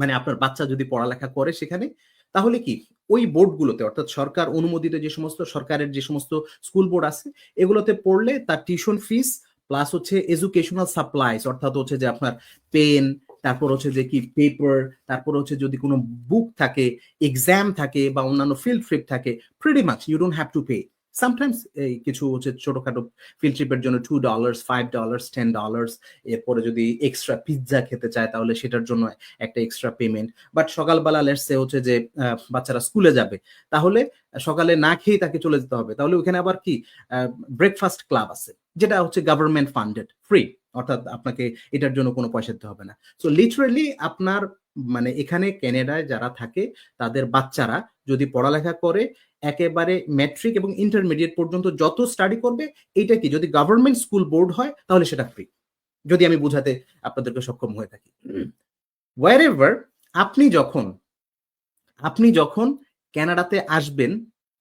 মানে আপনার বাচ্চা যদি পড়ালেখা করে সেখানে, তাহলে কি ওই বোর্ডগুলোতে, অর্থাৎ সরকার অনুমোদিত যে সমস্ত সরকারের যে সমস্ত স্কুল বোর্ড আছে, এগুলোতে পড়লে তার টিউশন ফিস প্লাস হচ্ছে এডুকেশনাল সাপ্লাইজ, অর্থাৎ হচ্ছে যে আপনার পেন, তারপর হচ্ছে যে কি পেপার, তারপর হচ্ছে যদি কোনো বুক থাকে, এক্সাম থাকে বা অন্যান্য ফিল্ড ট্রিপ থাকে, pretty much you don't have to pay. Sometimes এই কিছু হচ্ছে ছোটখাটো ফিল্ড ট্রিপের জন্য $2, $5, $10, এরপরে যদি এক্সট্রা পিৎজা খেতে চায় তাহলে সেটার জন্য একটা এক্সট্রা পেমেন্ট। বাট সকালবেলা লেটস সে হচ্ছে যে বাচ্চারা স্কুলে যাবে, তাহলে সকালে না খেয়ে তাকে চলে যেতে হবে, তাহলে ওখানে আবার কি ব্রেকফাস্ট ক্লাব আছে, যেটা হচ্ছে গভর্নমেন্ট ফান্ডেড, ফ্রি, অর্থাৎ আপনাকে এটার জন্য কোনো পয়সা দিতে হবে না। সো লিটারেলি আপনার মানে এখানে কানাডায় যারা থাকে তাদের বাচ্চারা যদি পড়ালেখা করে একেবারে ম্যাট্রিক এবং ইন্টারমিডিয়েট পর্যন্ত যত স্টাডি করবে, এইটা কি যদি গভর্নমেন্ট স্কুল বোর্ড হয় তাহলে সেটা ফ্রি, যদি আমি বোঝাতে আপনাদেরকে সক্ষম হয়ে থাকি। হোয়ারএভার আপনি যখন কানাডাতে আসবেন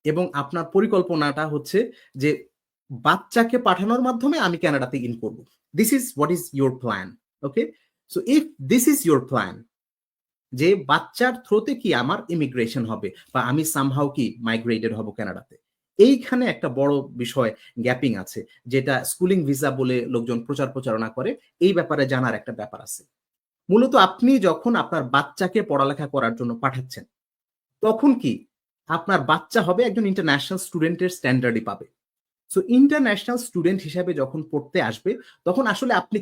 এবং আপনার পরিকল্পনাটা হচ্ছে যে বাচ্চাকে পাঠানোর মাধ্যমে আমি কানাডাতে ইন করব, this is what is your plan. Okay, so if this is your plan যে বাচ্চার থ্রোতে কি আমার ইমিগ্রেশন হবে বা আমি সামহাও কি মাইগ্রেটেড হব কানাডাতে, এইখানে একটা বড় বিষয় গ্যাপিং আছে, যেটা স্কুলিং ভিসা বলে লোকজন প্রচারণা করে। এই ব্যাপারে জানার একটা ব্যাপার আছে। মূলত আপনি যখন আপনার বাচ্চাকে পড়ালেখা করার জন্য পাঠাচ্ছেন, তখন কি আপনার বাচ্চা হবে একজন ইন্টারন্যাশনাল স্টুডেন্টের স্ট্যান্ডার্ডই পাবে। সো ইন্টারন্যাশনাল স্টুডেন্ট হিসাবে যখন পড়তে আসবে, তখন আসলে আপনি